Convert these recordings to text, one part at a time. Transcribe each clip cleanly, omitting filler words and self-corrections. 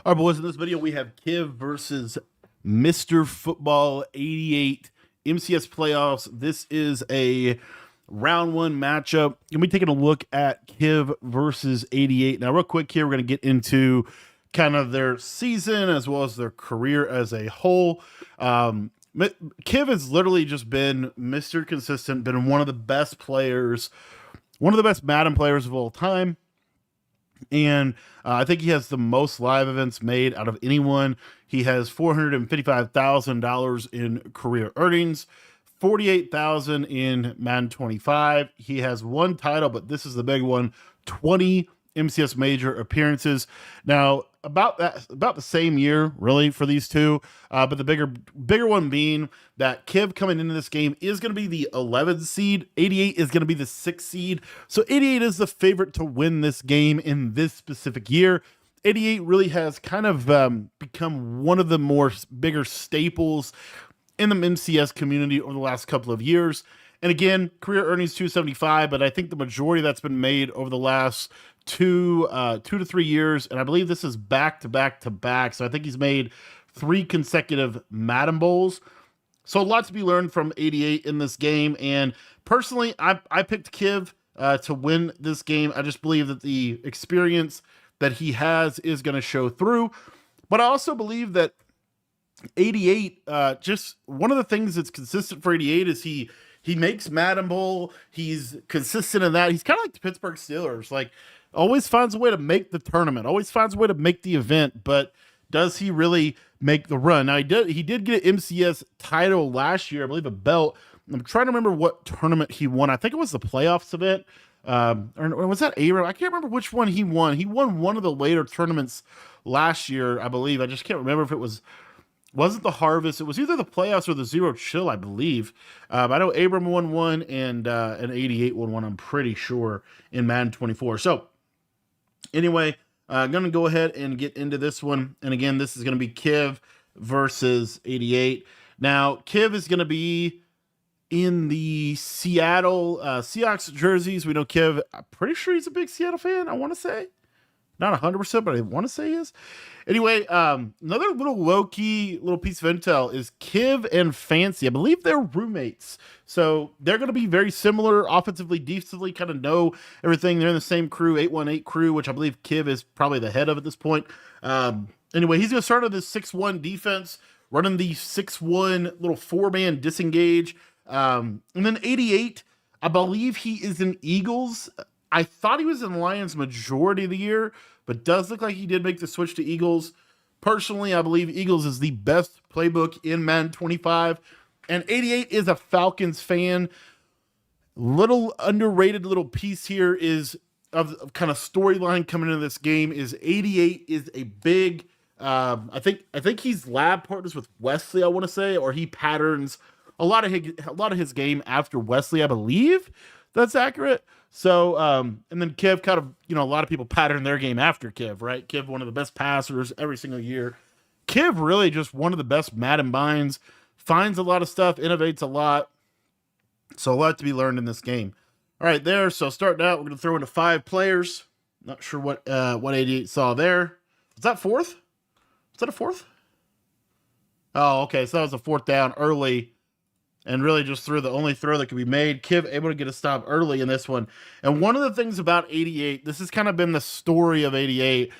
All right, boys, in this video, we have Kiv versus Mr. Football 88 MCS playoffs. This is a round one matchup. Going to be taking a look at Kiv versus 88. Now, real quick here, we're going to get into kind of their season as well as their career as a whole. Kiv has literally just been Mr. Consistent, been one of the best players, one of the best Madden players of all time. And I think he has the most live events made out of anyone. He has $455,000 in career earnings, 48,000 in Madden 25. He has one title, but this is the big one: 20 MCS major appearances. Now, about the same year, really, for these two. But the bigger one being that Kiv coming into this game is going to be the 11th seed. 88 is going to be the 6th seed. So 88 is the favorite to win this game in this specific year. 88 really has kind of become one of the bigger staples in the MCS community over the last couple of years. And again, career earnings 275, but I think the majority that's been made over the last two to 3 years, and I believe this is back to back. So I think he's made 3 consecutive Madden Bowls. So a lot to be learned from 88 in this game. And personally, I picked Kiv to win this game. I just believe that the experience that he has is going to show through. But I also believe that 88, just one of the things that's consistent for 88 is he makes Madden Bowl. He's consistent in that. He's kind of like the Pittsburgh Steelers, like always finds a way to make the tournament, always finds a way to make the event, but does he really make the run? Now, he did get an MCS title last year, I believe a belt. I'm trying to remember what tournament he won. I think it was the playoffs event. Or was that Abram? I can't remember which one he won. He won one of the later tournaments last year, I believe. I just can't remember if it wasn't the Harvest. It was either the playoffs or the Zero Chill, I believe. I know Abram won one and 88 won one, I'm pretty sure, in Madden 24. So anyway, I'm going to go ahead and get into this one. And again, this is going to be Kiv versus 88. Now, Kiv is going to be in the Seattle Seahawks jerseys. We know Kiv, I'm pretty sure he's a big Seattle fan, I want to say. Not 100%, but I want to say he is. Anyway, another little low-key little piece of intel is Kiv and Fancy. I believe they're roommates. So they're going to be very similar offensively, defensively, kind of know everything. They're in the same crew, 818 crew, which I believe Kiv is probably the head of at this point. Anyway, he's going to start on this 6-1 defense, running the 6-1 little 4-man disengage. And then 88, I believe he is in Eagles. I thought he was in Lions majority of the year, but does look like he did make the switch to Eagles. Personally, I believe Eagles is the best playbook in Madden 25, and 88 is a Falcons fan. Little underrated little piece here is of kind of storyline coming into this game is 88 is a big, I think he's lab partners with Wesley, I want to say, or he patterns a lot of his game after Wesley, I believe. That's accurate. So, and then Kiv kind of, a lot of people pattern their game after Kiv, right? Kiv, one of the best passers every single year. Kiv really just one of the best Madden binds, finds a lot of stuff, innovates a lot. So a lot to be learned in this game. All right, there. So starting out, we're going to throw into 5 players. Not sure what 88 saw there. Was that 4th? Was that a 4th? Oh, okay. So that was a 4th down early. And really just threw the only throw that could be made. Kiv able to get a stop early in this one. And one of the things about 88, this has kind of been the story of 88.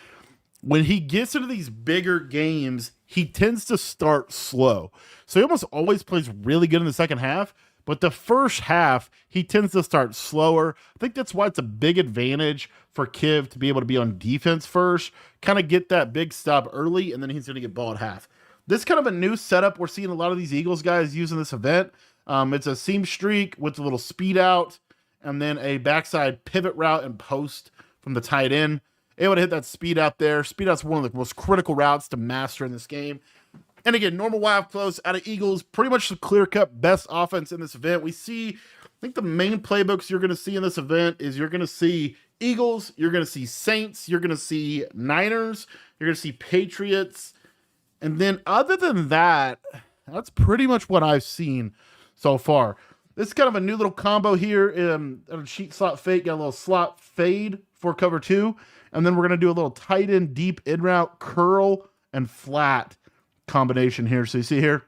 When he gets into these bigger games, he tends to start slow. So he almost always plays really good in the second half. But the first half, he tends to start slower. I think that's why it's a big advantage for Kiv to be able to be on defense first. Kind of get that big stop early, and then he's going to get ball at half. This is kind of a new setup we're seeing a lot of these Eagles guys using this event. It's a seam streak with a little speed out and then a backside pivot route and post from the tight end. Able to hit that speed out there. Speed out's one of the most critical routes to master in this game. And again, normal wide close out of Eagles, pretty much the clear-cut best offense in this event. We see, I think the main playbooks you're going to see in this event is you're going to see Eagles, you're going to see Saints, you're going to see Niners, you're going to see Patriots. And then other than that, that's pretty much what I've seen so far. This is kind of a new little combo here. Cheat slot fake, got a little slot fade for cover 2. And then we're going to do a little tight end, deep in route, curl, and flat combination here. So you see here,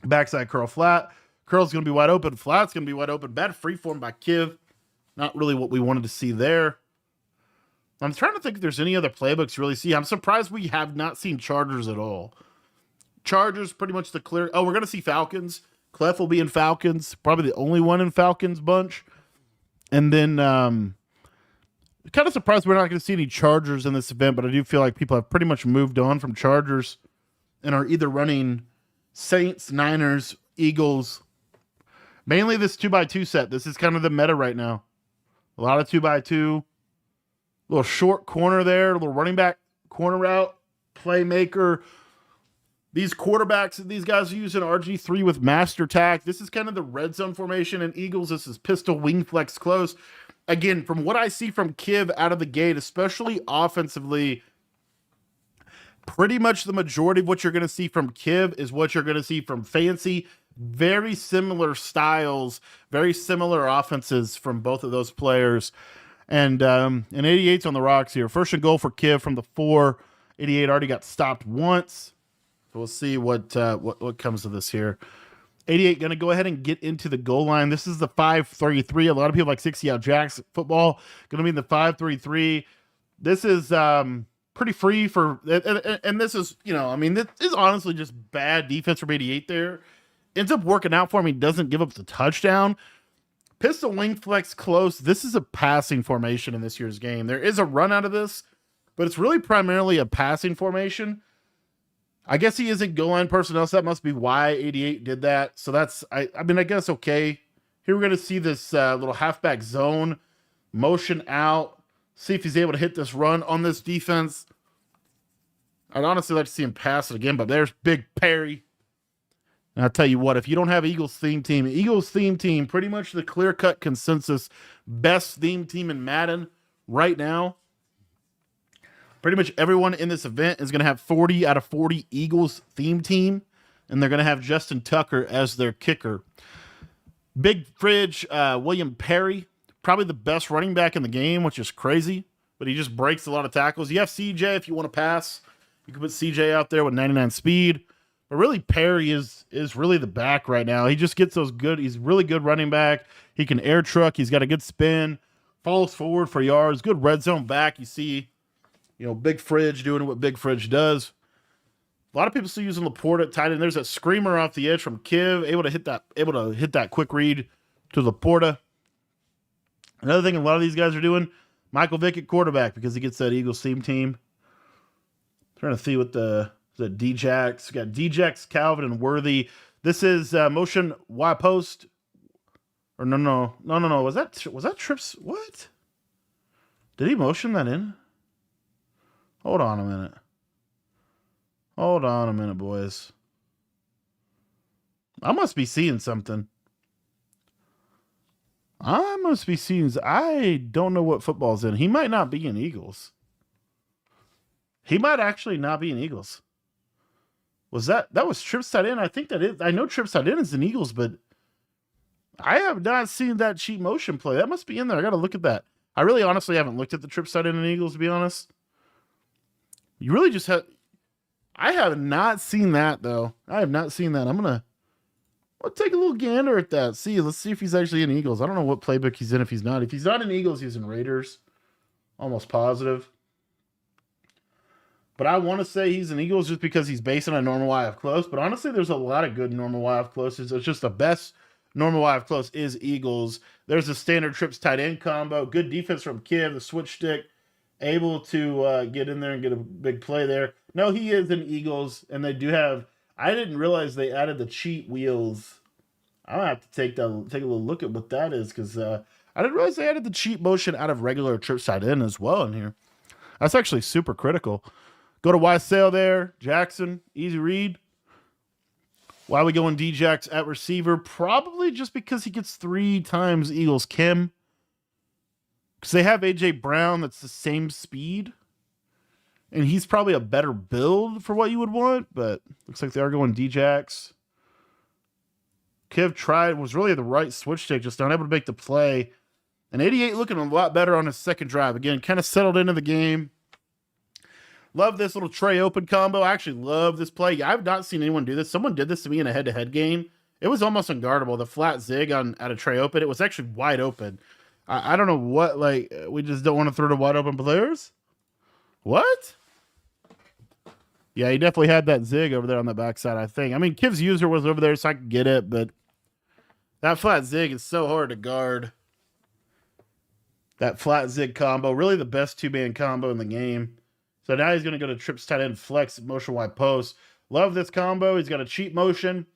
backside curl, flat. Curl's going to be wide open. Flat's going to be wide open. Bad freeform by Kiv. Not really what we wanted to see there. I'm trying to think if there's any other playbooks you really see. I'm surprised we have not seen Chargers at all. Chargers, pretty much the clear. Oh, we're going to see Falcons. Clef will be in Falcons. Probably the only one in Falcons bunch. And then kind of surprised we're not going to see any Chargers in this event, but I do feel like people have pretty much moved on from Chargers and are either running Saints, Niners, Eagles. Mainly this 2x2 set. This is kind of the meta right now. A lot of 2x2. Little short corner there. Little running back corner route. Playmaker. These quarterbacks that these guys are using, RG3 with master tack. This is kind of the red zone formation. And Eagles, this is pistol wing flex close. Again, from what I see from Kiv out of the gate, especially offensively, pretty much the majority of what you're going to see from Kiv is what you're going to see from Fancy. Very similar styles, very similar offenses from both of those players. And 88's on the rocks here. First and goal for Kiv from the 4. 88 already got stopped once. So we'll see what comes of this here. 88 going to go ahead and get into the goal line. This is the 5-3-3. A lot of people like 60 out jacks football. Going to be in the 5-3-3. This is pretty free for, and this is, I mean, this is honestly just bad defense from 88 there. Ends up working out for him. He doesn't give up the touchdown. Pistol wing flex close. This is a passing formation in this year's game. There is a run out of this, but it's really primarily a passing formation. I guess he isn't goal line personnel, so that must be why 88 did that. So that's, I mean, I guess okay. Here we're going to see this little halfback zone, motion out, see if he's able to hit this run on this defense. I'd honestly like to see him pass it again, but there's Big Perry. And I'll tell you what, if you don't have Eagles theme team, pretty much the clear-cut consensus, best theme team in Madden right now. Pretty much everyone in this event is going to have 40 out of 40 Eagles theme team, and they're going to have Justin Tucker as their kicker. Big Fridge, William Perry, probably the best running back in the game, which is crazy, but he just breaks a lot of tackles. You have CJ if you want to pass. You can put CJ out there with 99 speed. But really, Perry is really the back right now. He just gets those good. He's really good running back. He can air truck. He's got a good spin. Falls forward for yards. Good red zone back. You see, Big Fridge doing what Big Fridge does. A lot of people still using Laporta at tight end. There's that screamer off the edge from Kiv, able to hit that quick read to Laporta. Another thing a lot of these guys are doing, Michael Vick at quarterback because he gets that Eagles team. Trying to see what the D-Jax. We got D-Jax, Calvin, and Worthy. This is motion Y post. Or no. Was that Trips? What? Did he motion that in? Hold on a minute, boys. I must be seeing something. I don't know what football's in. He might not be in Eagles. He might actually not be in Eagles. Was that was Trips tight end? I think that is. I know Trips tight end is in Eagles, but I have not seen that cheat motion play. That must be in there. I got to look at that. I really honestly haven't looked at the Trips tight end in Eagles, to be honest. You really just have. I have not seen that, though. I have not seen that. I'll take a little gander at that. Let's see if he's actually in Eagles. I don't know what playbook he's in if he's not. If he's not in Eagles, he's in Raiders. Almost positive. But I want to say he's in Eagles just because he's based on a normal YF close. But honestly, there's a lot of good normal YF closes. It's just the best normal YF close is Eagles. There's a standard Trips tight end combo. Good defense from Kiv, the switch stick. Able to get in there and get a big play there. No, he is in Eagles, and they do have. I didn't realize they added the cheat wheels. I'll have to take a little look at what that is because I didn't realize they added the cheat motion out of regular Trips tight end as well in here. That's actually super critical. Go to Y sale there, Jackson, easy read. Why are we going D-Jax at receiver? Probably just because he gets 3 times Eagles Kim. Because they have A.J. Brown that's the same speed. And he's probably a better build for what you would want. But looks like they are going D-Jax. Kiv was really the right switch stick. Just not able to make the play. And 88 looking a lot better on his second drive. Again, kind of settled into the game. Love this little tray open combo. I actually love this play. I've not seen anyone do this. Someone did this to me in a head-to-head game. It was almost unguardable. The flat zig on at a tray open. It was actually wide open. I don't know what, like, we just don't want to throw to wide open players? What? Yeah, he definitely had that zig over there on the backside, I think. I mean, Kiv's user was over there, so I could get it, but that flat zig is so hard to guard. That flat zig combo, really the best two-man combo in the game. So now he's going to go to trips tight end flex motion wide post. Love this combo. He's got a cheat motion.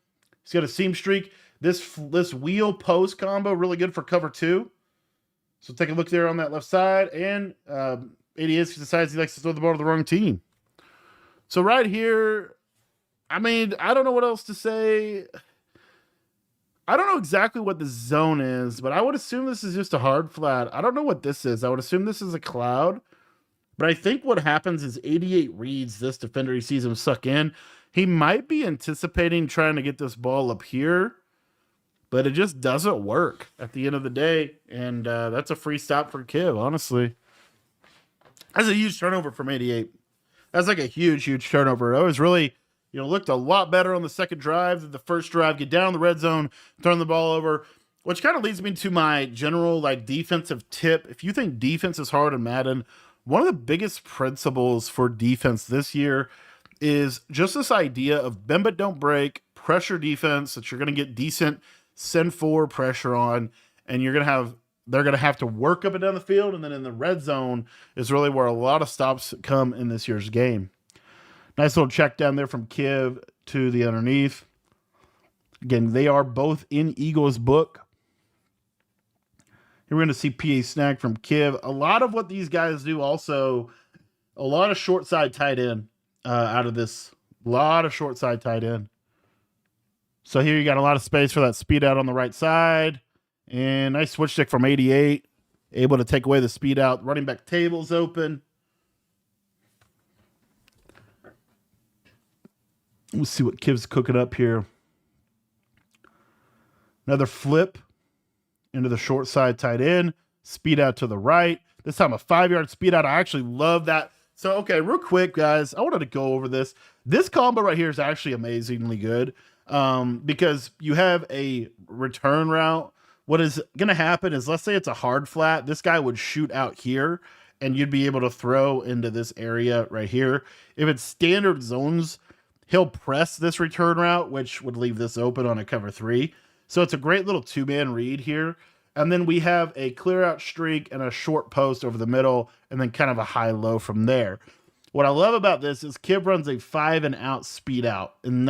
He's got a seam streak. This wheel post combo, really good for cover 2. So take a look there on that left side. And 88 decides he likes to throw the ball to the wrong team. So right here, I mean, I don't know what else to say. I don't know exactly what the zone is, but I would assume this is just a hard flat. I don't know what this is. I would assume this is a cloud. But I think what happens is 88 reads this defender. He sees him suck in. He might be anticipating trying to get this ball up here, but it just doesn't work at the end of the day. And that's a free stop for Kiv, honestly. That's a huge turnover from 88. That's like a huge, huge turnover. It was really, looked a lot better on the second drive than the first drive. Get down in the red zone, turn the ball over, which kind of leads me to my general defensive tip. If you think defense is hard in Madden, one of the biggest principles for defense this year is just this idea of bend but don't break, pressure defense that you're going to get decent send forward pressure on, and they're going to have to work up and down the field, and then in the red zone is really where a lot of stops come in this year's game. Nice little check down there from Kiv to the underneath. Again, they are both in Eagles book. Here we're going to see PA snag from Kiv. A lot of what these guys do also, a lot of short side tight end out of this. A lot of short side tight end. So here you got a lot of space for that speed out on the right side. And nice switch stick from 88. Able to take away the speed out. Running back table's open. We'll see what Kiv's cooking up here. Another flip into the short side tight end. Speed out to the right. This time a 5-yard speed out. I actually love that. So, okay, real quick, guys. I wanted to go over this. This combo right here is actually amazingly good because you have a return route. What is going to happen is, let's say it's a hard flat. This guy would shoot out here, and you'd be able to throw into this area right here. If it's standard zones, he'll press this return route, which would leave this open on a cover 3. So it's a great little two-man read here. And then we have a clear out streak and a short post over the middle, and then kind of a high-low from there. What I love about this is Kiv runs a 5-and-out speed out. And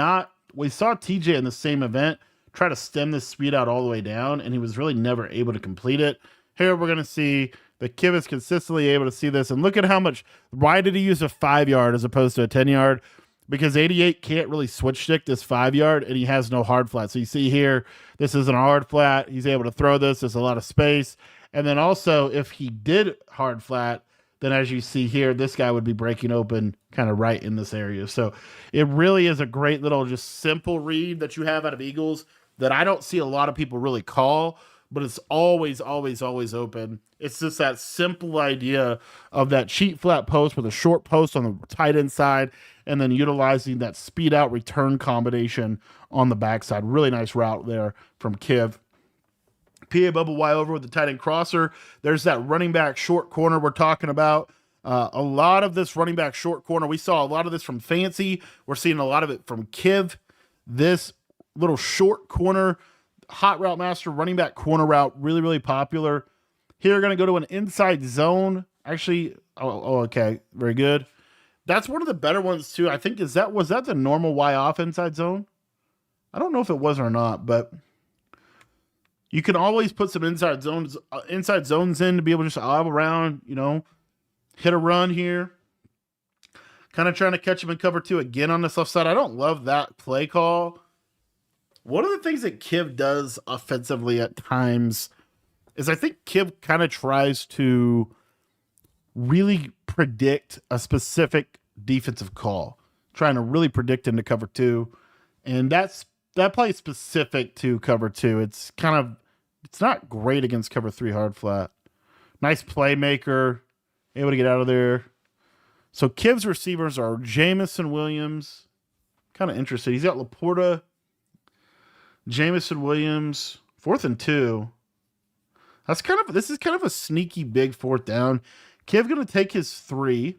we saw TJ in the same event try to stem this speed out all the way down, and he was really never able to complete it. Here we're going to see that Kiv is consistently able to see this. And look at how much, why did he use a 5-yard as opposed to a 10-yard? Because 88 can't really switch stick this 5-yard, and he has no hard flat. So you see here, this isn't a hard flat. He's able to throw this. There's a lot of space. And then also, if he did hard flat, then as you see here, this guy would be breaking open kind of right in this area. So it really is a great little just simple read that you have out of Eagles that I don't see a lot of people really call, but it's always, always, always open. It's just that simple idea of that cheat flat post with a short post on the tight end side, and then utilizing that speed out return combination on the backside. Really nice route there from Kiv. PA bubble Y over with the tight end crosser. There's that running back short corner we're talking about. A lot of this running back short corner, we saw a lot of this from Fancy. We're seeing a lot of it from Kiv. This little short corner, hot route master, running back corner route, really, really popular. Here we're going to go to an inside zone. Actually, okay, very good. That's one of the better ones too. I think was that the normal Y off inside zone? I don't know if it was or not, but you can always put some inside zones in to be able to just ob around, hit a run here. Kind of trying to catch him in cover 2 again on this left side. I don't love that play call. One of the things that Kiv does offensively at times is I think Kiv kind of tries to really predict a specific defensive call, trying to really predict into cover 2. And that play is specific to cover 2. It's not great against cover 3 hard flat. Nice playmaker. Able to get out of there. So Kiv's receivers are Jamison Williams. Kind of interesting. He's got Laporta, Jamison Williams, 4th and 2. This is kind of a sneaky big 4th down. Kiv going to take his 3,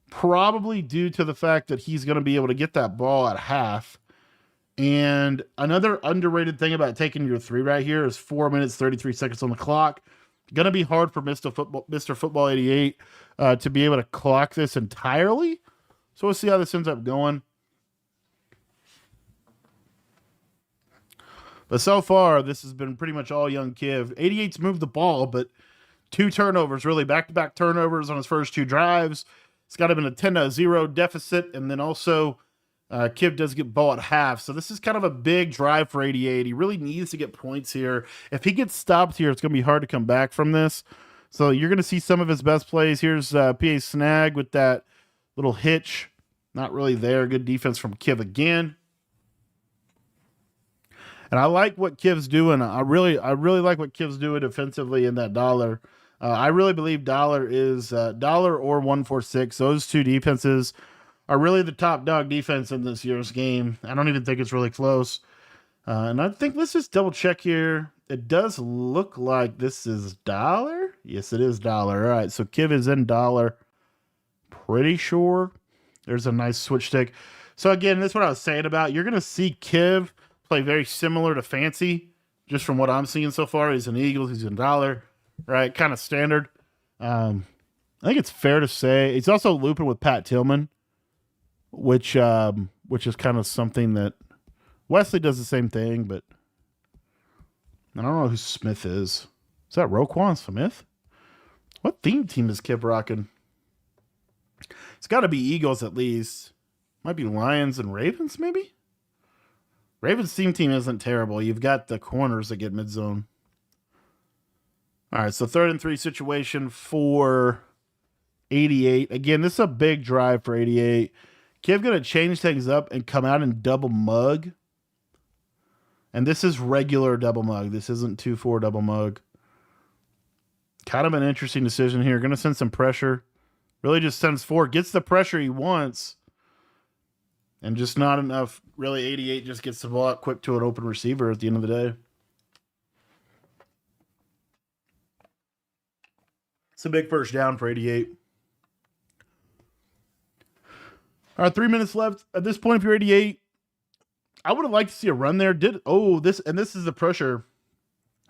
probably due to the fact that he's going to be able to get that ball at half. And another underrated thing about taking your 3 right here is 4 minutes, 33 seconds on the clock. Going to be hard for Mr. Football 88 to be able to clock this entirely. So we'll see how this ends up going. But so far, this has been pretty much all young Kiv. 88's moved the ball, but 2 turnovers, really back-to-back turnovers on his first 2 drives. It's got him in a 10-0 deficit, and then also Kiv does get ball at half. So this is kind of a big drive for 88. He really needs to get points here. If he gets stopped here, it's going to be hard to come back from this. So you're going to see some of his best plays. Here's PA Snag with that little hitch. Not really there. Good defense from Kiv again. And I like what Kiv's doing. I really like what Kiv's doing defensively in that dollar. I really believe dollar is dollar or 146. Those 2 defenses are really the top dog defense in this year's game. I don't even think it's really close. And I think let's just double check here. It does look like this is dollar. Yes, it is dollar. All right, so Kiv is in dollar. Pretty sure. There's a nice switch stick. So again, that's what I was saying about. You're going to see Kiv play very similar to Fancy, just from what I'm seeing so far. He's in Eagles, he's in dollar, right? Kind of standard. I think it's fair to say he's also looping with Pat Tillman, which is kind of something that Wesley does the same thing, but I don't know who Smith is. Is that Roquan Smith? What theme team is Kiv rocking? It's got to be Eagles at least. Might be Lions and Ravens, maybe? Ravens team isn't terrible. You've got the corners that get mid-zone. All right, so 3rd and 3 situation for 88. Again, this is a big drive for 88. Kiv going to change things up and come out and double mug. And this is regular double mug. This isn't 2-4 double mug. Kind of an interesting decision here. Going to send some pressure. Really just sends 4. Gets the pressure he wants. And just not enough. Really, 88 just gets the ball out quick to an open receiver at the end of the day. It's a big first down for 88. All right, 3 minutes left. At this point, if you're 88, I would have liked to see a run there. This is the pressure.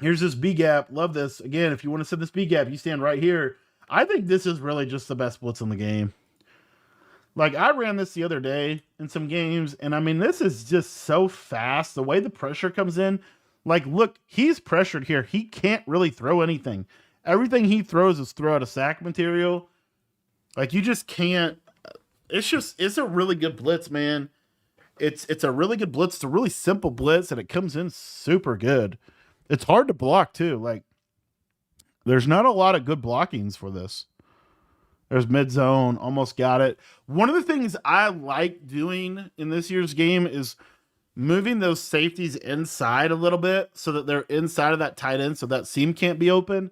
Here's this B gap. Love this. Again, if you want to set this B gap, you stand right here. I think this is really just the best blitz in the game. Like, I ran this the other day in some games, and I mean, this is just so fast. The way the pressure comes in, like, look, he's pressured here. He can't really throw anything. Everything he throws is throw out of sack material. Like, you just can't. It's a really good blitz, man. It's a really good blitz. It's a really simple blitz, and it comes in super good. It's hard to block, too. Like, there's not a lot of good blockings for this. There's mid-zone, almost got it. One of the things I like doing in this year's game is moving those safeties inside a little bit so that they're inside of that tight end so that seam can't be open.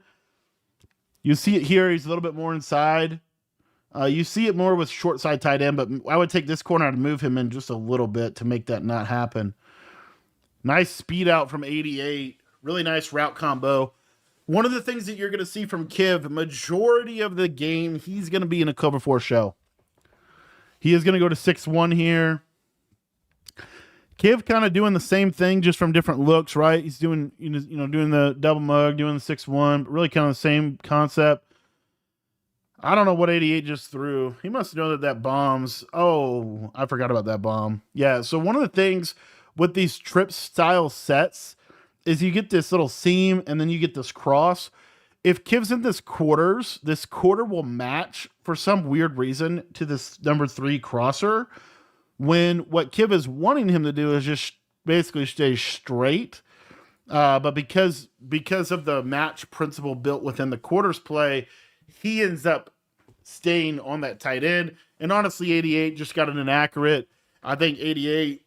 You see it here. He's a little bit more inside. You see it more with short side tight end, but I would take this corner and move him in just a little bit to make that not happen. Nice speed out from 88. Really nice route combo. One of the things that you're going to see from Kiv, majority of the game, he's going to be in a cover 4 show. He is going to go to 6-1 here. Kiv kind of doing the same thing, just from different looks, right? He's doing, doing the double mug, doing the 6-1, but really kind of the same concept. I don't know what 88 just threw. He must know that bombs. Oh, I forgot about that bomb. Yeah, so one of the things with these trip style sets is you get this little seam and then you get this cross. If Kiv's in this quarter will match for some weird reason to this number 3 crosser, when what Kiv is wanting him to do is just basically stay straight. But because of the match principle built within the quarters play, he ends up staying on that tight end. And honestly, 88 just got an inaccurate. I think 88,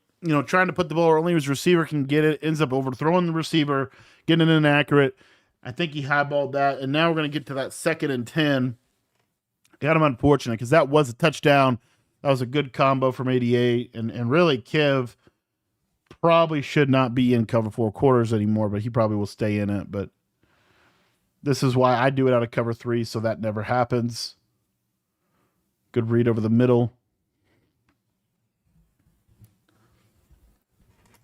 trying to put the ball where only his receiver can get it, ends up overthrowing the receiver, getting an inaccurate. I think he highballed that. And now we're going to get to that 2nd and 10. Got him unfortunate because that was a touchdown. That was a good combo from 88. And really, Kiv probably should not be in cover 4 quarters anymore, but he probably will stay in it. But this is why I do it out of cover 3, so that never happens. Good read over the middle.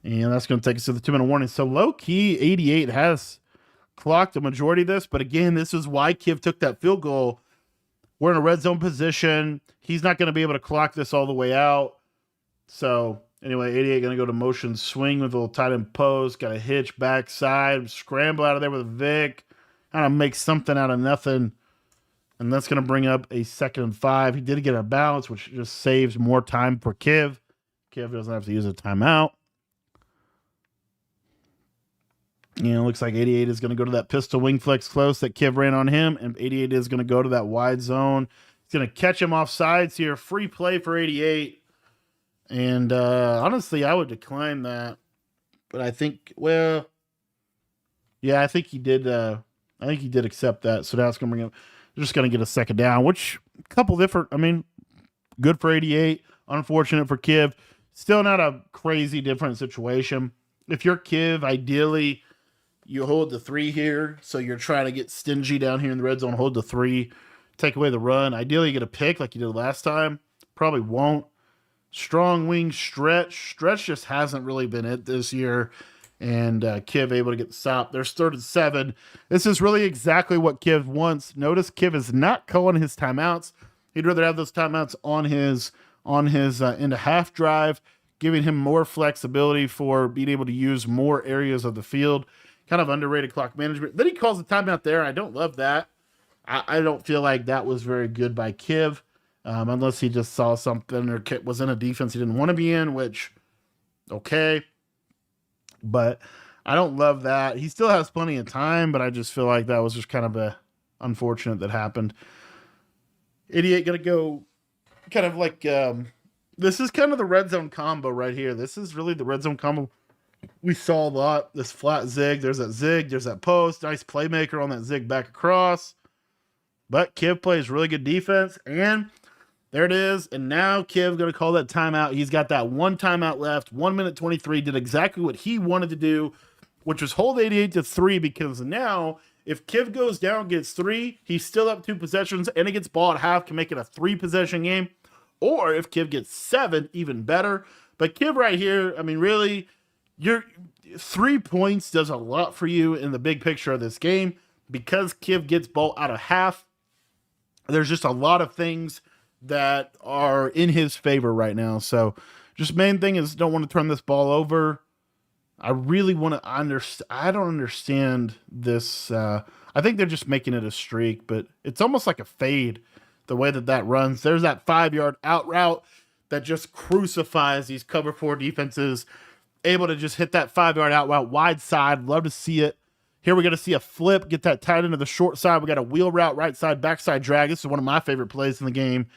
And that's going to take us to the 2-minute warning. So low-key, 88 has clocked a majority of this. But again, this is why Kiv took that field goal. We're in a red zone position. He's not going to be able to clock this all the way out. So anyway, 88 going to go to motion swing with a little tight end post. Got a hitch backside. Scramble out of there with a Vic. Kind of make something out of nothing. And that's going to bring up a 2nd and 5. He did get a bounce, which just saves more time for Kiv. Kiv doesn't have to use a timeout. Looks like 88 is going to go to that pistol wing flex close that Kiv ran on him, and 88 is going to go to that wide zone. He's going to catch him off sides here. Free play for 88. And honestly, I would decline that. But I think, well, yeah, I think he did. I think he did accept that. So that's going to bring up. They're just going to get a 2nd down, which a couple different. I mean, good for 88. Unfortunate for Kiv. Still not a crazy different situation. If you're Kiv, ideally you hold the 3 here. So you're trying to get stingy down here in the red zone. Hold the 3. Take away the run. Ideally, you get a pick like you did last time. Probably won't. Strong wing stretch. Stretch just hasn't really been it this year. And Kiv able to get the stop. There's 3rd and 7. This is really exactly what Kiv wants. Notice Kiv is not calling his timeouts. He'd rather have those timeouts on his into half drive, giving him more flexibility for being able to use more areas of the field. Kind of underrated clock management. Then he calls the timeout there. I don't love that. I don't feel like that was very good by Kiv, unless he just saw something or was in a defense he didn't want to be in, which, okay. But I don't love that. He still has plenty of time, but I just feel like that was just kind of unfortunate that happened. 88 going to go kind of like, this is kind of the red zone combo right here. This is really the red zone combo we saw a lot. This flat zig. There's that post. Nice playmaker on that zig back across. But Kiv plays really good defense, and there it is. And now Kiv going to call that timeout. He's got that 1 timeout left. 1 minute 23. Did exactly what he wanted to do, which was hold 88 to 3, because now if Kiv goes down, gets 3, he's still up 2 possessions, and he gets ball at half, can make it a 3-possession game. Or if Kiv gets 7, even better. But Kiv right here, I mean, really, your 3 points does a lot for you in the big picture of this game. Because Kiv gets ball out of half, there's just a lot of things that are in his favor right now. So just main thing is don't want to turn this ball over. I really want to understand. I don't understand this. I think they're just making it a streak, but it's almost like a fade the way that runs. There's that 5-yard out route that just crucifies these cover 4 defenses. Able to just hit that 5-yard out route wide side. Love to see it. Here we're going to see a flip, get that tight end to the short side. We got a wheel route, right side, backside drag. This is one of my favorite plays in the game.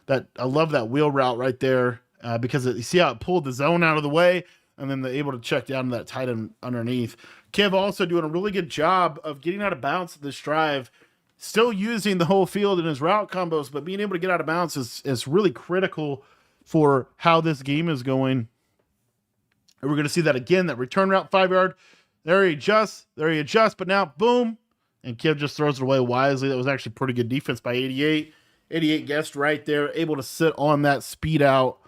That I love that wheel route right there because you see how it pulled the zone out of the way, and then they're able to check down to that tight end underneath. Kiv also doing a really good job of getting out of bounds this drive, still using the whole field in his route combos, but being able to get out of bounds is really critical for how this game is going. And we're going to see that again, that return route 5-yard. There he adjusts, but now, boom, and Kiv just throws it away wisely. That was actually pretty good defense by 88. 88 guessed right there, able to sit on that speed out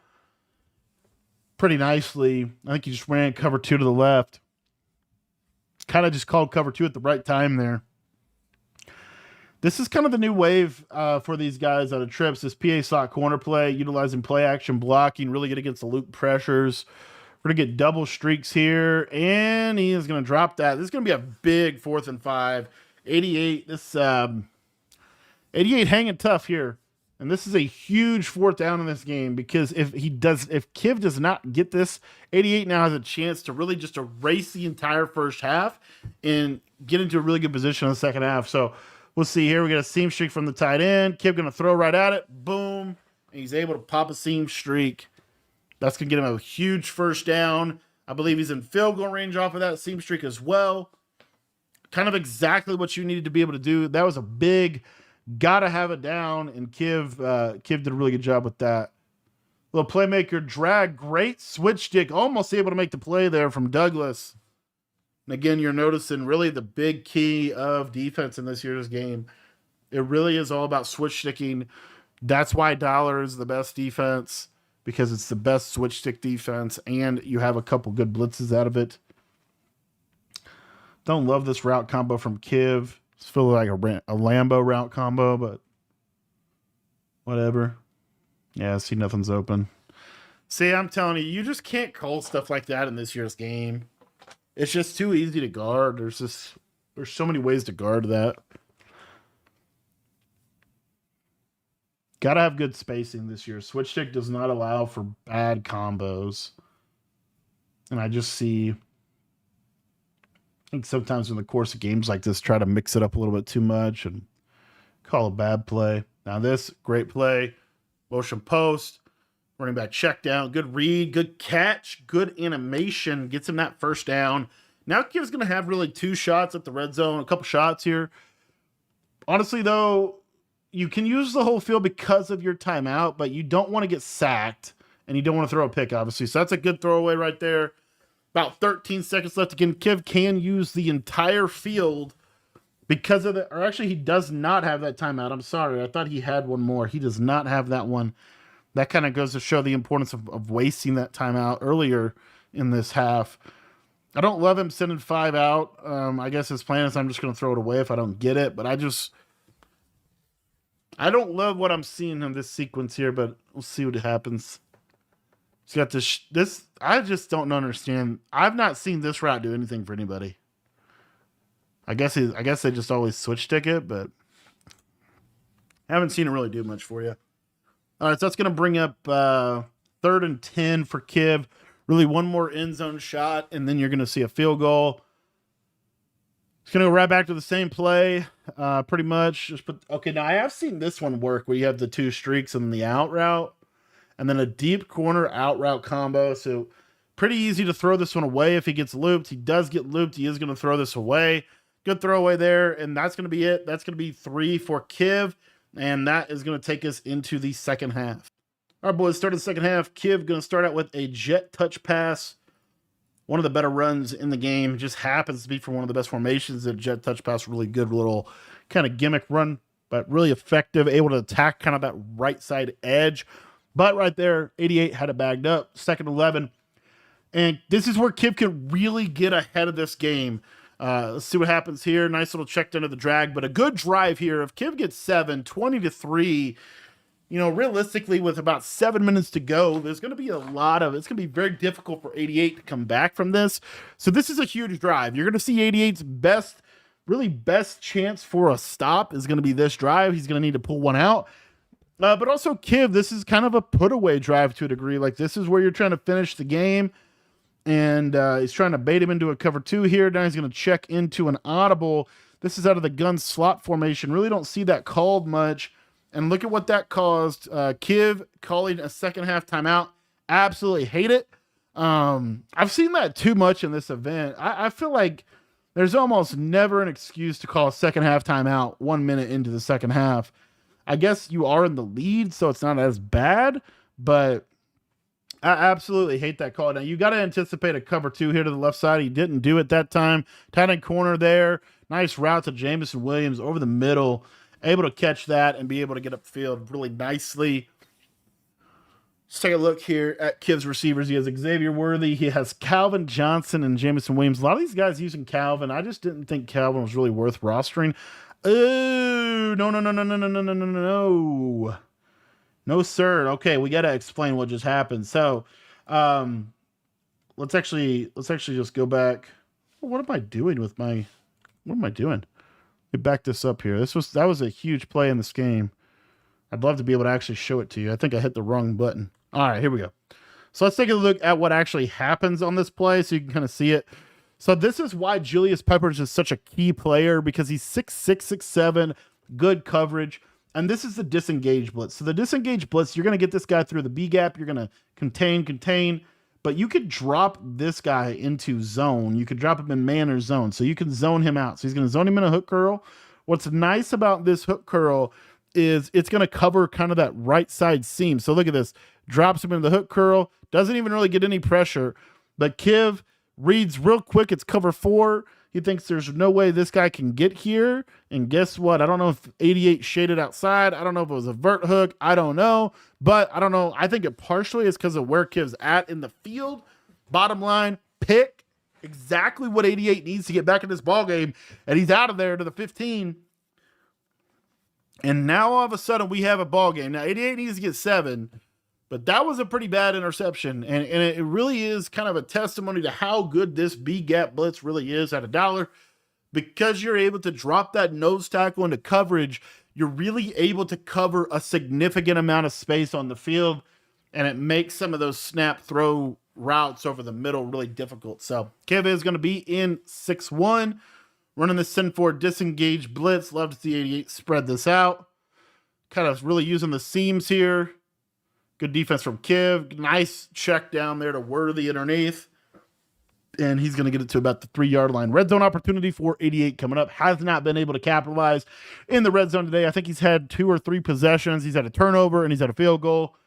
pretty nicely. I think he just ran cover 2 to the left. Kind of just called cover 2 at the right time there. This is kind of the new wave for these guys out of trips. This PA slot corner play, utilizing play action blocking, really good against the loop pressures. We're going to get double streaks here, and he is going to drop that. This is going to be a big 4th and 5. 88, this 88 hanging tough here. And this is a huge 4th down in this game, because if Kiv does not get this, 88 now has a chance to really just erase the entire first half and get into a really good position in the second half. So we'll see here. We got a seam streak from the tight end. Kiv going to throw right at it. Boom. And he's able to pop a seam streak. That's going to get him a huge first down. I believe he's in field goal range off of that seam streak as well. kind of exactly what you needed to be able to do. That was a big, gotta have it down, and Kiv did a really good job with that. Little playmaker drag, great switch stick, almost able to make the play there from Douglas. And again, you're noticing really the big key of defense in this year's game. It really is all about switch sticking. That's why Dollar is the best defense, because it's the best switch stick defense, and you have a couple good blitzes out of it. Don't love this route combo from Kiv. It's feeling like a Lambo route combo, but whatever. Yeah, see, nothing's open. See, I'm telling you, you just can't call stuff like that in this year's game. It's just too easy to guard. There's so many ways to guard that. Gotta have good spacing this year. Switch stick does not allow for bad combos. And I just see, I think sometimes in the course of games like this, try to mix it up a little bit too much and call a bad play. Now this, great play. Motion post. Running back check down. Good read. Good catch. Good animation. Gets him that first down. Now Kiv's going to have really 2 shots at the red zone. A couple shots here. Honestly, though, you can use the whole field because of your timeout, but you don't want to get sacked, and you don't want to throw a pick, obviously. So that's a good throwaway right there. About 13 seconds left. Again, Kiv can use the entire field because of the, or actually he does not have that timeout. I'm sorry. I thought he had one more. He does not have that one. That kind of goes to show the importance of wasting that timeout earlier in this half. I don't love him sending 5 out. I guess his plan is I'm just going to throw it away if I don't get it, but I don't love what I'm seeing in this sequence here, but we'll see what happens. He's got this. I just don't understand. I've not seen this route do anything for anybody. I guess they just always switch stick it, but I haven't seen it really do much for you. All right, so that's going to bring up 3rd and 10 for Kiv. Really one more end zone shot, and then you're going to see a field goal. It's going to go right back to the same play, pretty much. Okay, now I have seen this one work where you have the 2 streaks and the out route, and then a deep corner out route combo. So pretty easy to throw this one away if he gets looped. He does get looped. He is going to throw this away. Good throwaway there, and that's going to be it. That's going to be 3 for Kiv, and that is going to take us into the second half. All right, boys, start of the second half. Kiv going to start out with a jet touch pass. One of the better runs in the game. Just happens to be from one of the best formations. A jet touch pass, really good little kind of gimmick run, but really effective. Able to attack kind of that right side edge. But right there, 88 had it bagged up. 2nd 11. And this is where Kiv can really get ahead of this game. Let's see what happens here. Nice little check down to the drag, but a good drive here. If Kiv gets 7, 20-3, you know, realistically, with about 7 minutes to go, there's going to be it's going to be very difficult for 88 to come back from this. So this is a huge drive. You're going to see 88's best chance for a stop is going to be this drive. He's going to need to pull one out. But also Kiv, this is kind of a put away drive to a degree. Like, this is where you're trying to finish the game. And he's trying to bait him into a cover 2 here. Now he's going to check into an audible. This is out of the gun slot formation. Really don't see that called much. And look at what that caused. Kiv calling a second half timeout. Absolutely hate it. I've seen that too much in this event. I feel like there's almost never an excuse to call a second half timeout 1 minute into the second half. I guess you are in the lead, so it's not as bad, but I absolutely hate that call. Now, you got to anticipate a cover 2 here to the left side. He didn't do it that time. Tight end corner there. Nice route to Jameson Williams over the middle. Able to catch that and be able to get upfield really nicely. Let's take a look here at Kiv's receivers. He has Xavier Worthy. He has Calvin Johnson and Jameson Williams. A lot of these guys using Calvin. I just didn't think Calvin was really worth rostering. Oh, no. No, sir. Okay, we got to explain what just happened. So, let's actually just go back. What am I doing with my, what am I doing? Let me back this up here. That was a huge play in this game. I'd love to be able to actually show it to you. I think I hit the wrong button. All right, here we go. So let's take a look at what actually happens on this play so you can kind of see it. So this is why Julius Peppers is such a key player, because he's 6'6", 6'7", good coverage. And this is the disengage blitz. So the disengage blitz, you're going to get this guy through the B gap. You're going to contain. but you could drop this guy into zone. You could drop him in man or zone. So you can zone him out. So he's going to zone him in a hook curl. What's nice about this hook curl is it's going to cover kind of that right side seam. So look at this. Drops him into the hook curl. Doesn't even really get any pressure. But Kiv reads real quick. It's cover 4. He thinks there's no way this guy can get here. And guess what? I don't know if 88 shaded outside. I don't know if it was a vert hook. I don't know. But I don't know. I think it partially is because of where Kiv's at in the field. Bottom line, pick exactly what 88 needs to get back in this ball game. And he's out of there to the 15. And now all of a sudden we have a ball game. Now 88 needs to get 7. But that was a pretty bad interception, and it really is kind of a testimony to how good this B-gap blitz really is at $1. Because you're able to drop that nose tackle into coverage, you're really able to cover a significant amount of space on the field, and it makes some of those snap throw routes over the middle really difficult. So Kev is going to be in 6-1, running the send for disengage blitz. Love to see 88 spread this out. Kind of really using the seams here. Good defense from Kiv. Nice check down there to Worthy underneath. And he's going to get it to about the 3-yard line. Red zone opportunity for 88 coming up. Has not been able to capitalize in the red zone today. I think he's had 2 or 3 possessions. He's had a turnover and he's had a field goal.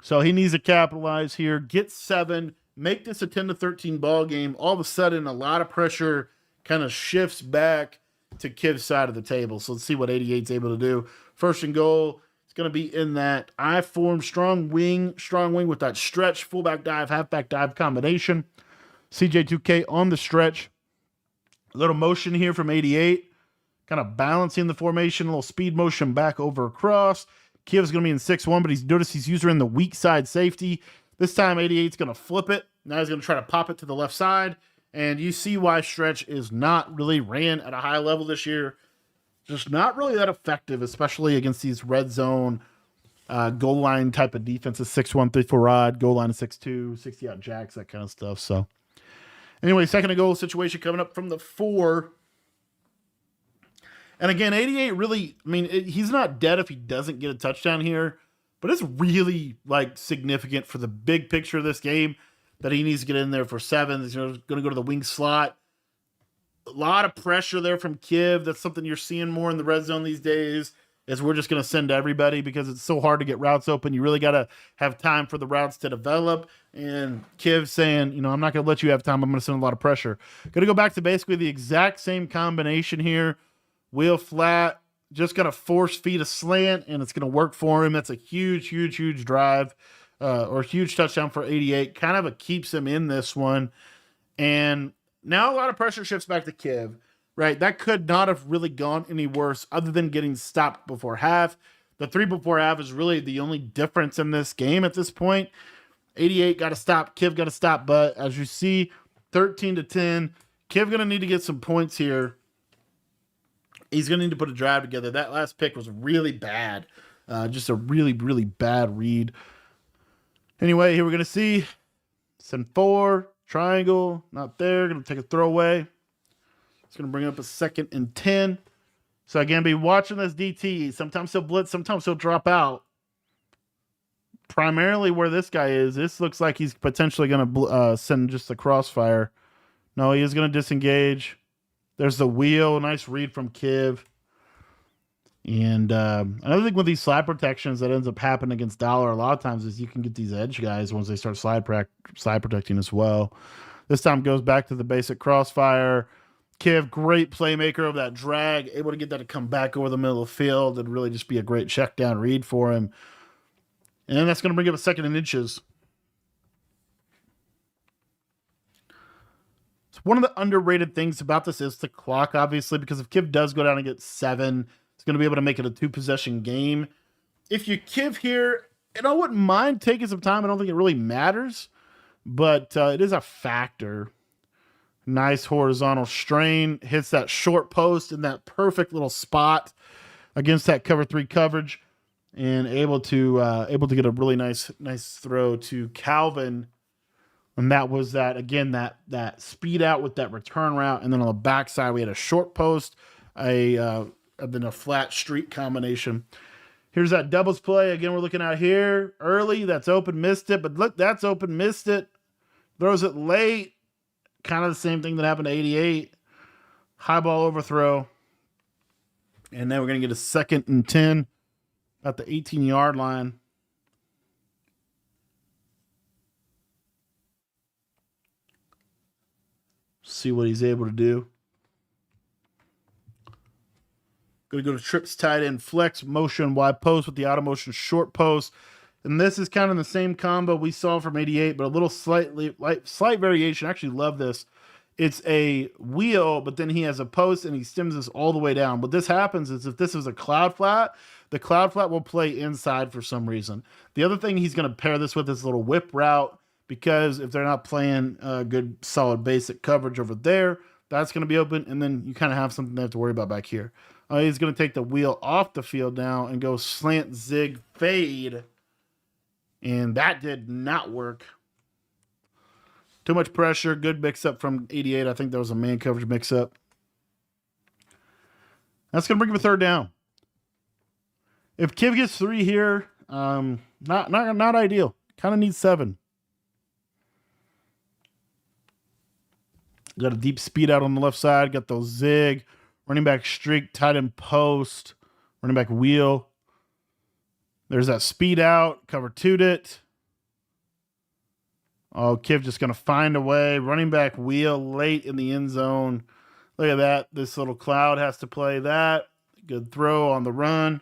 So he needs to capitalize here. Get 7. Make this a 10-13 ball game. All of a sudden, a lot of pressure kind of shifts back to Kiv's side of the table. So let's see what 88's able to do. First and goal. It's going to be in that I-form strong wing with that stretch, fullback dive, halfback dive combination. CJ2K on the stretch. A little motion here from 88. Kind of balancing the formation, a little speed motion back over across. Kiv's going to be in 6-1, but he's using her in the weak side safety. This time 88's going to flip it. Now he's going to try to pop it to the left side. And you see why stretch is not really ran at a high level this year. Just not really that effective, especially against these red zone goal line type of defenses. 6-1, 3-4 rod, goal line 6-2, 60-out jacks, that kind of stuff. So anyway, second and goal situation coming up from the 4. And again, 88 really, he's not dead if he doesn't get a touchdown here, but it's really like significant for the big picture of this game that he needs to get in there for 7. He's going to go to the wing slot. A lot of pressure there from Kiv. That's something you're seeing more in the red zone these days, is we're just going to send everybody because it's so hard to get routes open. You really got to have time for the routes to develop. And Kiv saying, I'm not going to let you have time. I'm going to send a lot of pressure. Going to go back to basically the exact same combination here. Wheel flat, just going to force feed a slant, and it's going to work for him. That's a huge, huge, huge drive or huge touchdown for 88. Kind of keeps him in this one. And now a lot of pressure shifts back to Kiv, right? That could not have really gone any worse other than getting stopped before half. The 3 before half is really the only difference in this game at this point. 88 got to stop. Kiv got to stop. But as you see, 13-10. Kiv going to need to get some points here. He's going to need to put a drive together. That last pick was really bad. Just a really, really bad read. Anyway, here we're going to see send 4. Triangle, not there. Going to take a throwaway. It's going to bring up a 2nd and 10. So again, be watching this DT. Sometimes he'll blitz, sometimes he'll drop out. Primarily where this guy is, this looks like he's potentially going to send just a crossfire. No, he is going to disengage. There's the wheel. Nice read from Kiv. And another thing with these slide protections that ends up happening against Dollar a lot of times is you can get these edge guys once they start slide protecting as well. This time goes back to the basic crossfire. Kiv, great playmaker of that drag, able to get that to come back over the middle of the field and really just be a great check down read for him. And that's going to bring up a 2nd and inches. So one of the underrated things about this is the clock, obviously, because if Kiv does go down and get 7, it's going to be able to make it a 2-possession game. If you Kiv here, I wouldn't mind taking some time. I don't think it really matters, but it is a factor. Nice horizontal strain. Hits that short post in that perfect little spot against that cover 3 coverage, and able to get a really nice throw to Calvin. And that was that, again, that speed out with that return route. And then on the backside, we had a short post, then a flat streak combination. Here's that doubles play. Again, we're looking out here early. That's open, missed it. But look, that's open, missed it. Throws it late. Kind of the same thing that happened to 88. High ball overthrow. And then we're going to get a 2nd and 10 at the 18-yard line. See what he's able to do. Going to go to trips tight end flex motion wide post with the auto motion short post. And this is kind of the same combo we saw from 88, but a little slight variation. I actually love this. It's a wheel, but then he has a post and he stems this all the way down. What this happens is if this is a cloud flat, the cloud flat will play inside for some reason. The other thing he's going to pair this with is a little whip route, because if they're not playing good, solid, basic coverage over there, that's going to be open, and then you kind of have something they have to worry about back here. He's going to take the wheel off the field now and go slant, zig, fade, and that did not work. Too much pressure. Good mix-up from 88. I think that was a man coverage mix-up. That's going to bring him a 3rd down. If Kiv gets 3 here, not ideal. Kind of needs 7. Got a deep speed out on the left side. Got those zig, running back streak, tight end post, running back wheel. There's that speed out. Cover 2'd it. Oh, Kiv just going to find a way. Running back wheel late in the end zone. Look at that. This little cloud has to play that. Good throw on the run.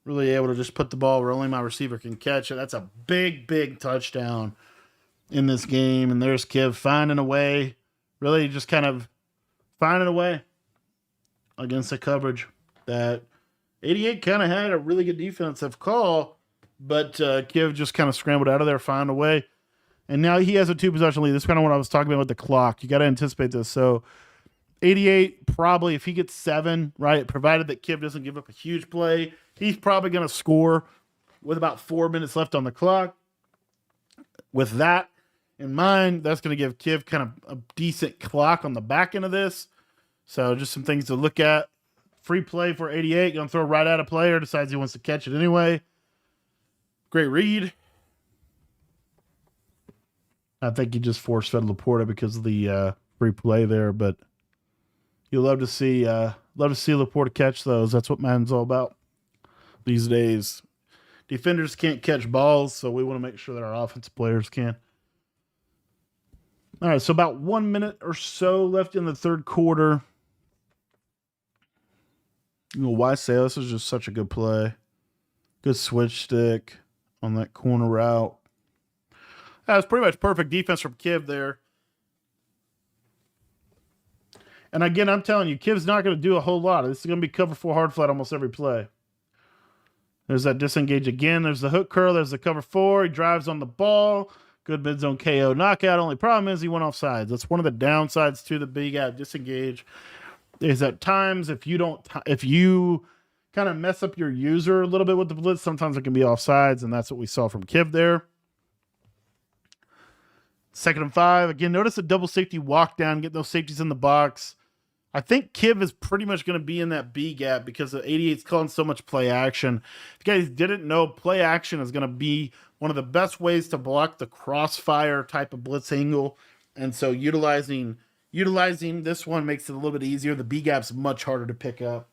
Really able to just put the ball where only my receiver can catch it. That's a big, big touchdown in this game. And there's Kiv finding a way. Really just kind of finding a way against the coverage that 88 kind of had a really good defensive call, but Kiv just kind of scrambled out of there, found a way. And now he has a 2-possession lead. This is kind of what I was talking about with the clock. You got to anticipate this. So 88, probably, if he gets 7, right, provided that Kiv doesn't give up a huge play, he's probably going to score with about 4 minutes left on the clock. With that in mind, that's going to give Kiv kind of a decent clock on the back end of this. So just some things to look at. Free play for 88. Going to throw right at a player. Decides he wants to catch it anyway. Great read. I think he just force-fed Laporta because of the free play there, but you'll love to see Laporta catch those. That's what Madden's all about these days. Defenders can't catch balls, so we want to make sure that our offensive players can. All right, so about 1 minute or so left in the 3rd quarter. You know, why say this is just such a good play. Good switch stick on that corner route. That's pretty much perfect defense from Kiv there. And again, I'm telling you, Kiv's not going to do a whole lot. This is going to be cover 4 hard flat almost every play. There's that disengage again. There's the hook curl. There's the cover 4. He drives on the ball. Good mid-zone KO knockout. Only problem is he went off sides. That's one of the downsides to the big disengage. Is at times if you kind of mess up your user a little bit with the blitz, sometimes it can be offsides, and that's what we saw from Kiv there. 2nd and 5. Again, notice a double safety walk down, get those safeties in the box. I think Kiv is pretty much going to be in that B gap because the 88's calling so much play action. If you guys didn't know, play action is going to be one of the best ways to block the crossfire type of blitz angle. And so utilizing this one makes it a little bit easier. The B gap's much harder to pick up.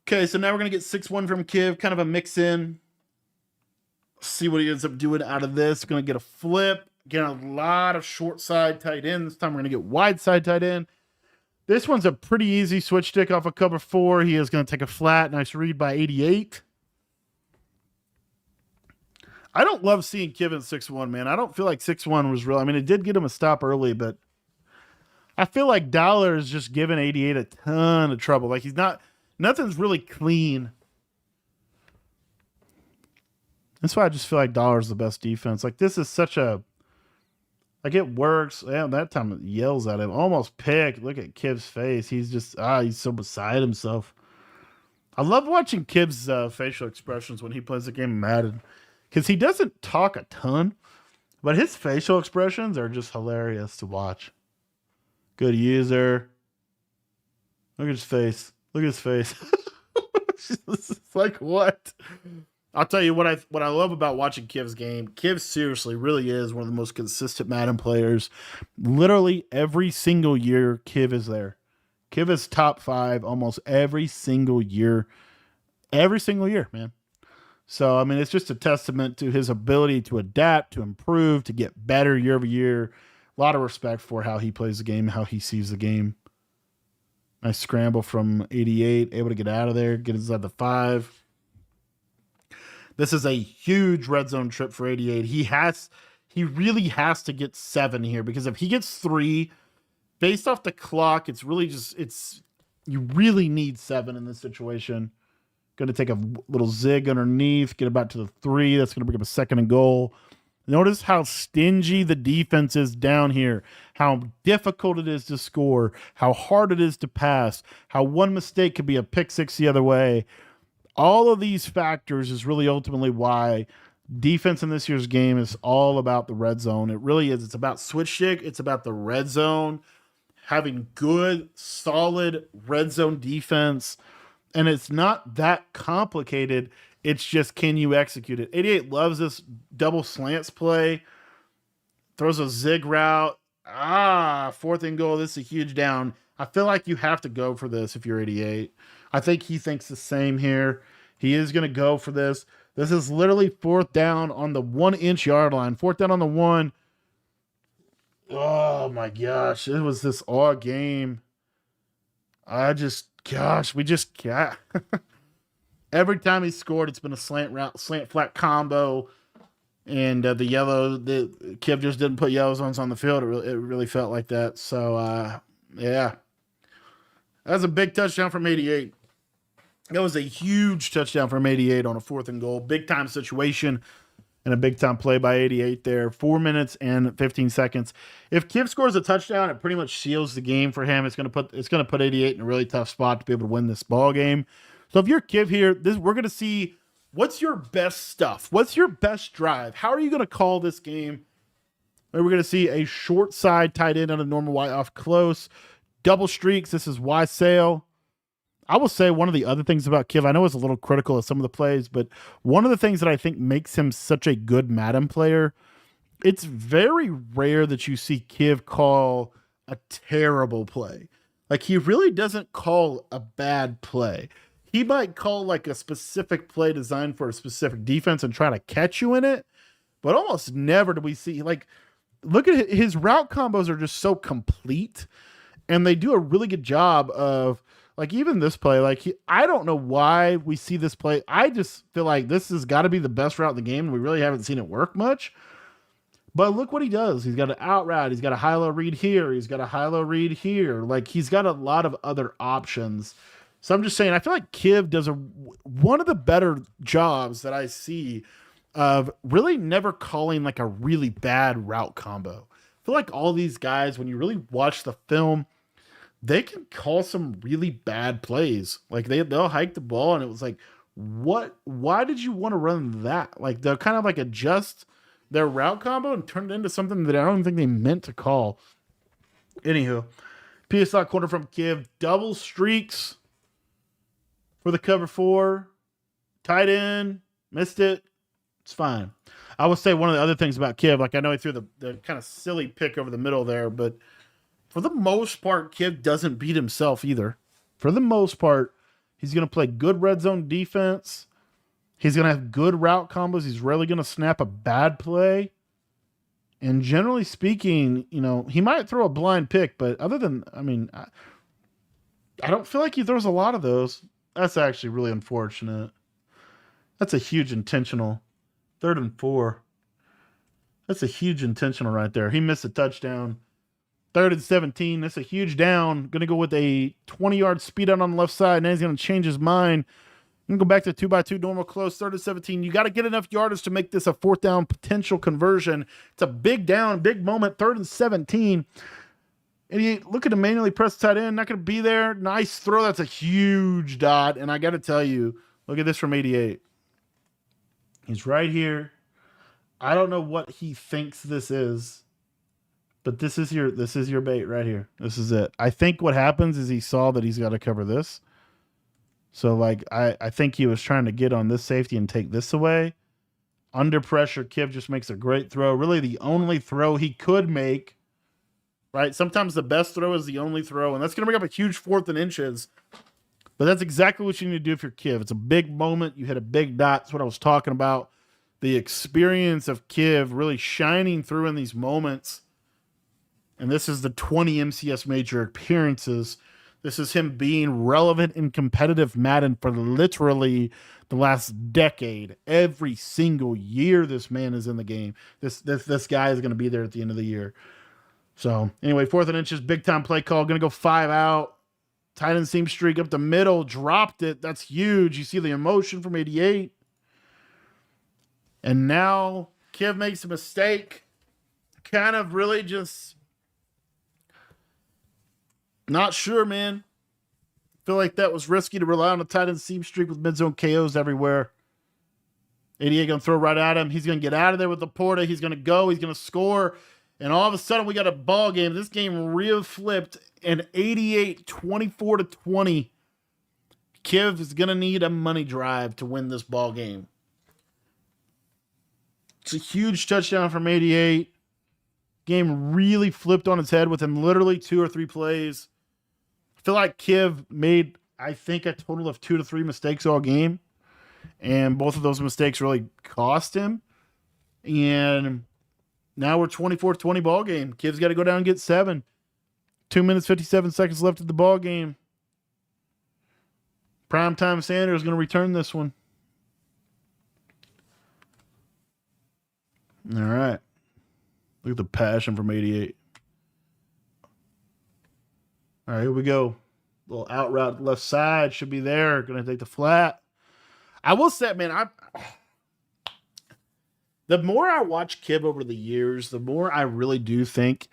Okay, so now we're going to get 6-1 from Kiv, kind of a mix in. See what he ends up doing out of this. Going to get a flip. Get a lot of short side tight end. This time we're going to get wide side tight end. This one's a pretty easy switch stick off of cover 4. He is going to take a flat. Nice read by 88. I don't love seeing Kiv in 6-1, man. I don't feel like 6-1 was real. I mean, it did get him a stop early, but I feel like Dollar is just giving 88 a ton of trouble. Like nothing's really clean. That's why I just feel like Dollar's the best defense. Like this is such a, like it works. Yeah, that time it yells at him. Almost picked. Look at Kiv's face. He's just, he's so beside himself. I love watching Kiv's facial expressions when he plays the game of Madden. Because he doesn't talk a ton, but his facial expressions are just hilarious to watch. Good user. Look at his face. Look at his face. It's like, what? I'll tell you what I love about watching Kiv's game. Kiv seriously really is one of the most consistent Madden players. Literally every single year, Kiv is there. Kiv is top 5 almost every single year. Every single year, man. So I mean, it's just a testament to his ability to adapt, to improve, to get better year over year. A lot of respect for how he plays the game, how he sees the game. Nice scramble from 88, able to get out of there, get inside the 5. This is a huge red zone trip for 88. He really has to get 7 here, because if he gets 3, based off the clock, it's you really need 7 in this situation. Going to take a little zig underneath, get about to the 3. That's going to bring up a 2nd and goal. Notice how stingy the defense is down here, how difficult it is to score, how hard it is to pass, how one mistake could be a pick 6 the other way. All of these factors is really ultimately why defense in this year's game is all about the red zone. It really is. It's about switch stick. It's about the red zone, having good, solid red zone defense. And it's not that complicated. It's just, can you execute it? 88 loves this double slants play. Throws a zig route. 4th and goal. This is a huge down. I feel like you have to go for this if you're 88. I think he thinks the same here. He is going to go for this. This is literally 4th down on the 1-inch yard line. 4th down on the 1. Oh my gosh. It was this all game. We just can't. Every time he scored, it's been a slant route, slant flat combo. And the Kiv just didn't put yellow zones on the field. It really felt like that. So, yeah. That was a big touchdown from 88. That was a huge touchdown from 88 on a 4th and goal. Big time situation and a big time play by 88 there. 4 minutes and 15 seconds. If Kiv scores a touchdown, it pretty much seals the game for him. It's gonna put 88 in a really tough spot to be able to win this ball game. So if you're Kiv here, we're gonna see what's your best stuff. What's your best drive? How are you gonna call this game? We're gonna see a short side tight end on a normal Y off close. Double streaks. This is Y sail. I will say one of the other things about Kiv, I know it's a little critical of some of the plays, but one of the things that I think makes him such a good Madden player, it's very rare that you see Kiv call a terrible play. Like, he really doesn't call a bad play. He might call like a specific play designed for a specific defense and try to catch you in it, but almost never do we see, like, look at his route combos are just so complete, and they do a really good job of, like, even this play, like, I don't know why we see this play. I just feel like this has got to be the best route in the game. We really haven't seen it work much. But look what he does. He's got an out route. He's got a high-low read here. He's got a high-low read here. Like, he's got a lot of other options. So I'm just saying, I feel like Kiv does one of the better jobs that I see of really never calling like a really bad route combo. I feel like all these guys, when you really watch the film, they can call some really bad plays. Like, they'll hike the ball, and it was like, why did you want to run that? Like, they'll kind of like adjust their route combo and turn it into something that I don't think they meant to call. Anywho, PSI corner from Kiv. Double streaks for the cover 4. Tight end. Missed it. It's fine. I would say one of the other things about Kiv, like, I know he threw the kind of silly pick over the middle there, but for the most part, Kiv doesn't beat himself either. For the most part, he's going to play good red zone defense. He's going to have good route combos. He's rarely going to snap a bad play. And generally speaking, you know, he might throw a blind pick, but other than, I mean, I don't feel like he throws a lot of those. That's actually really unfortunate. That's a huge intentional. 3rd and 4. That's a huge intentional right there. He missed a touchdown. 3rd and 17. That's a huge down. Going to go with a 20-yard speed out on the left side. Now he's going to change his mind. I'm going to go back to 2x2 normal close. 3rd and 17. You got to get enough yardage to make this a 4th down potential conversion. It's a big down, big moment. 3rd and 17. And you look at him manually press tight end. Not going to be there. Nice throw. That's a huge dot. And I got to tell you, look at this from 88. He's right here. I don't know what he thinks this is. But this is your bait right here. This is it. I think what happens is he saw that he's got to cover this. So like I think he was trying to get on this safety and take this away. Under pressure, Kiv just makes a great throw. Really the only throw he could make, right? Sometimes the best throw is the only throw, and that's going to bring up a huge 4th and inches. But that's exactly what you need to do if you're Kiv. It's a big moment. You hit a big dot. That's what I was talking about. The experience of Kiv really shining through in these moments. And this is the 20 MCS major appearances. This is him being relevant in competitive Madden for literally the last decade. Every single year this man is in the game. This guy is going to be there at the end of the year. So anyway, 4th and inches, big time play call. Going to go 5 out. Tight end seam streak up the middle, dropped it. That's huge. You see the emotion from 88. And now Kiv makes a mistake. Kind of really just not sure, man. Feel like that was risky to rely on a tight end seam streak with mid-zone KOs everywhere. 88 going to throw right at him. He's going to get out of there with the Porta. He's going to go. He's going to score. And all of a sudden, we got a ball game. This game real flipped. And 88, 24-20. Kiv is going to need a money drive to win this ball game. It's a huge touchdown from 88. Game really flipped on its head with him literally 2 or 3 plays. I feel like Kiv made, I think, a total of 2 to 3 mistakes all game. And both of those mistakes really cost him. And now we're 24-20 ball game. Kiv's got to go down and get 7. 2 minutes, 57 seconds left of the ball game. Primetime Sanders is going to return this one. All right. Look at the passion from 88. All right, here we go. Little out route left side should be there. Going to take the flat. I will say, man, the more I watch Kiv over the years, the more I really do think,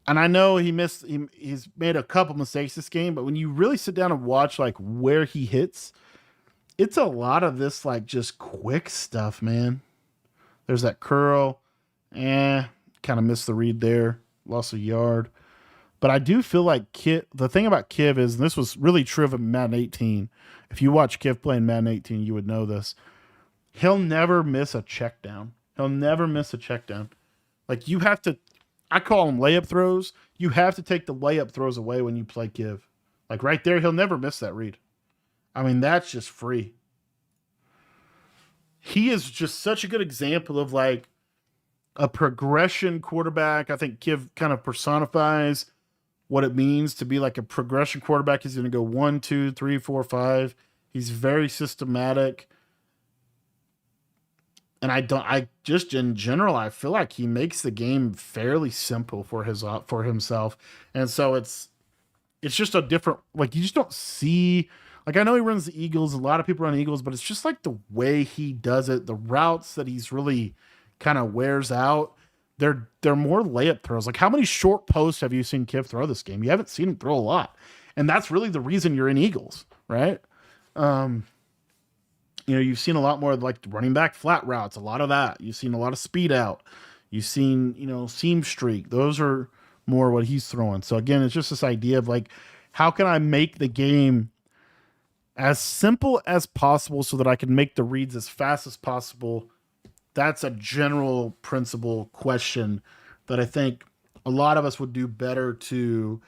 and I know he's made a couple mistakes this game, but when you really sit down and watch like where he hits, it's a lot of this like just quick stuff, man. There's that curl. Kind of missed the read there. Lost a yard. But I do feel like the thing about Kiv is, and this was really true of Madden 18. If you watch Kiv playing Madden 18, you would know this. He'll never miss a check down. He'll never miss a check down. Like you have to, I call them layup throws. You have to take the layup throws away when you play Kiv. Like right there, he'll never miss that read. I mean, that's just free. He is just such a good example of like a progression quarterback. I think Kiv kind of personifies what it means to be like a progression quarterback. He's going to go 1, 2, 3, 4, 5. He's very systematic. And I just in general, I feel like he makes the game fairly simple for himself. And so it's just a different, like you just don't see, like I know he runs the Eagles, a lot of people run Eagles, but it's just like the way he does it, the routes that he's really kind of wears out. They're more layup throws. Like how many short posts have you seen Kiv throw this game? You haven't seen him throw a lot. And that's really the reason you're in Eagles, right? You've seen a lot more like running back flat routes, a lot of that. You've seen a lot of speed out. You've seen, seam streak. Those are more what he's throwing. So again, it's just this idea of like, how can I make the game as simple as possible so that I can make the reads as fast as possible? That's a general principle question that I think a lot of us would do better to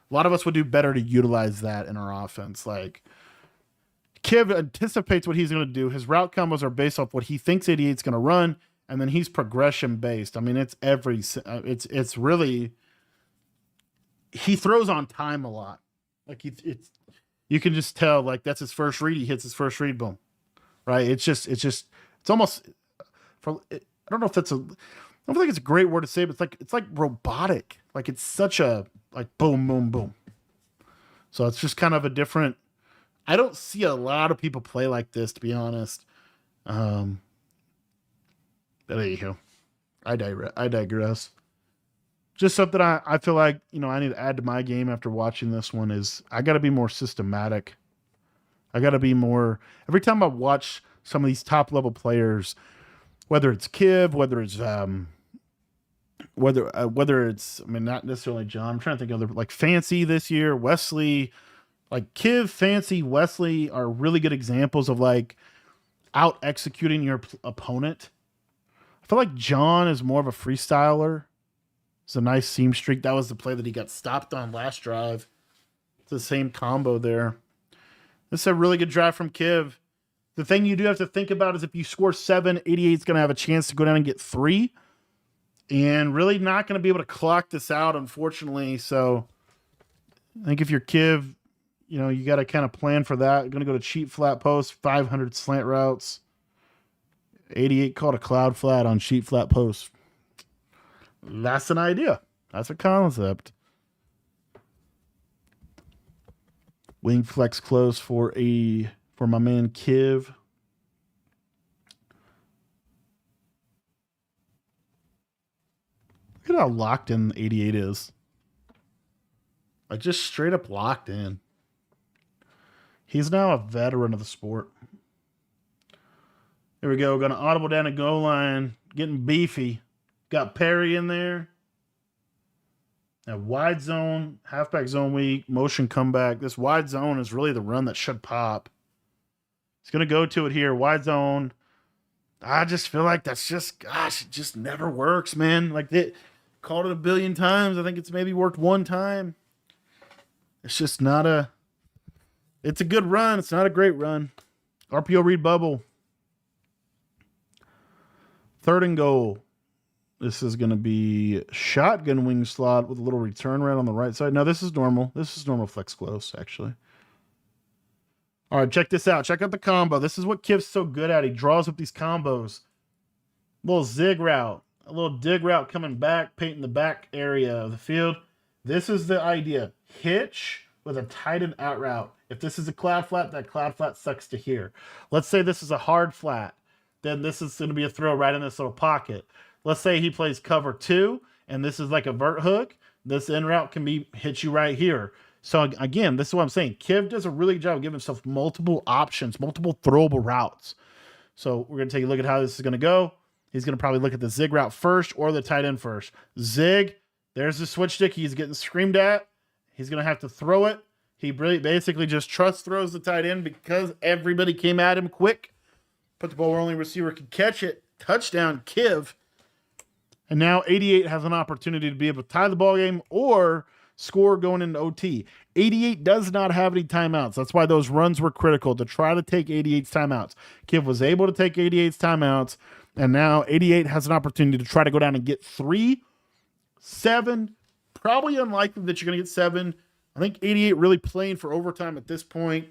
utilize that in our offense. Like Kiv anticipates what he's going to do. His route combos are based off what he thinks 88 is going to run, and then he's progression based. I mean, it's really, he throws on time a lot. Like you can just tell like that's his first read. He hits his first read, boom, right? It's almost. I don't know if I don't think it's a great word to say, but it's like robotic. Like it's such a like boom, boom, boom. So it's just kind of a different. I don't see a lot of people play like this, to be honest. But there you go. I digress. Just something I feel like I need to add to my game after watching this one is I got to be more systematic. I got to be more. Every time I watch some of these top level players, whether it's Kiv, whether it's not necessarily John. I'm trying to think of other like Fancy this year, Wesley, Like Kiv, Fancy, Wesley are really good examples of like out executing your opponent. I feel like John is more of a freestyler. It's a nice seam streak. That was the play that he got stopped on last drive. It's the same combo there. This is a really good drive from Kiv. The thing you do have to think about is if you score 7, 88 is going to have a chance to go down and get 3. And really not going to be able to clock this out, unfortunately. So I think if you're Kiv, you know, you got to kind of plan for that. You're going to go to cheap flat post, 500 slant routes. 88 called a cloud flat on cheap flat post. That's an idea. That's a concept. Wing flex close for my man Kiv. Look at how locked in 88 is. Like just straight up locked in. He's now a veteran of the sport. Here we go. Going to audible down the goal line. Getting beefy. Got Perry in there. Now wide zone, halfback zone weak, motion comeback. This wide zone is really the run that should pop. He's going to go to it here. Wide zone. I just feel like that's just, gosh, it just never works, man. Like they called it a billion times. I think it's maybe worked one time. It's just not a, it's a good run. It's not a great run. RPO read bubble. 3rd and goal. This is going to be shotgun wing slot with a little return right on the right side. No, this is normal. This is normal flex close, actually. All right, check this out. Check out the combo. This is what Kiv's so good at. He draws up these combos. Little zig route. A little dig route coming back, painting the back area of the field. This is the idea. Hitch with a tight end out route. If this is a cloud flat, that cloud flat sucks to here. Let's say this is a hard flat. Then this is going to be a throw right in this little pocket. Let's say he plays cover 2, and this is like a vert hook. This in route can be hit you right here. So again, this is what I'm saying. Kiv does a really good job of giving himself multiple options, multiple throwable routes. So we're going to take a look at how this is going to go. He's going to probably look at the zig route first or the tight end first. Zig, there's the switch stick. He's getting screamed at. He's going to have to throw it. He really basically just trust throws the tight end because everybody came at him quick. Put the ball where only receiver can catch it. Touchdown, Kiv. And now 88 has an opportunity to be able to tie the ball game or score going into OT. 88 does not have any timeouts. That's why those runs were critical to try to take 88's timeouts. Kiv was able to take 88's timeouts, and now 88 has an opportunity to try to go down and get 3, 7. Probably unlikely that you're going to get 7. I think 88 really playing for overtime at this point.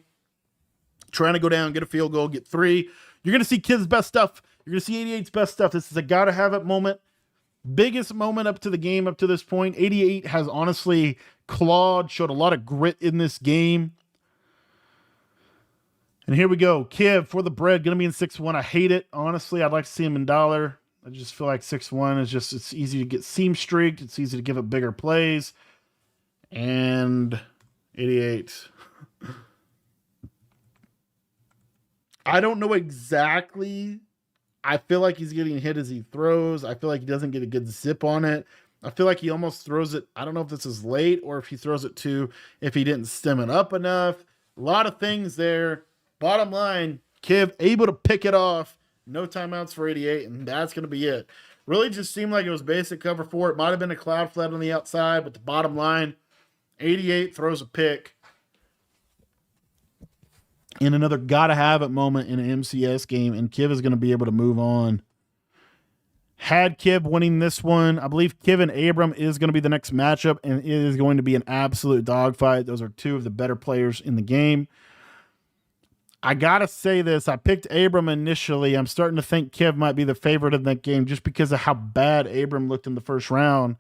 Trying to go down, get a field goal, get 3. You're going to see Kiv's best stuff. You're going to see 88's best stuff. This is a gotta-have-it moment. Biggest moment up to the game up to this point. 88 has honestly clawed, showed a lot of grit in this game. And here we go. Kiv for the bread, going to be in 6-1. I hate it. Honestly, I'd like to see him in dollar. I just feel like 6-1 is just, it's easy to get seam streaked. It's easy to give up bigger plays. And 88. I don't know exactly. I feel like he's getting hit as he throws. I feel like he doesn't get a good zip on it. I feel like he almost throws it. I don't know if this is late or if he throws it to if he didn't stem it up enough. A lot of things there. Bottom line, Kiv able to pick it off. No timeouts for 88, and that's going to be it. Really just seemed like it was basic cover 4. It might have been a cloud flat on the outside, but the bottom line, 88 throws a pick. In another gotta-have-it moment in an MCS game, and Kiv is going to be able to move on. Had Kiv winning this one, I believe Kiv and Abram is going to be the next matchup, and it is going to be an absolute dogfight. Those are 2 of the better players in the game. I got to say this. I picked Abram initially. I'm starting to think Kiv might be the favorite in that game just because of how bad Abram looked in the first round,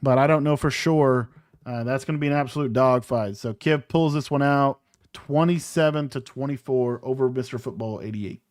but I don't know for sure. That's going to be an absolute dogfight. So Kiv pulls this one out. 27-24 over Mr. Football 88.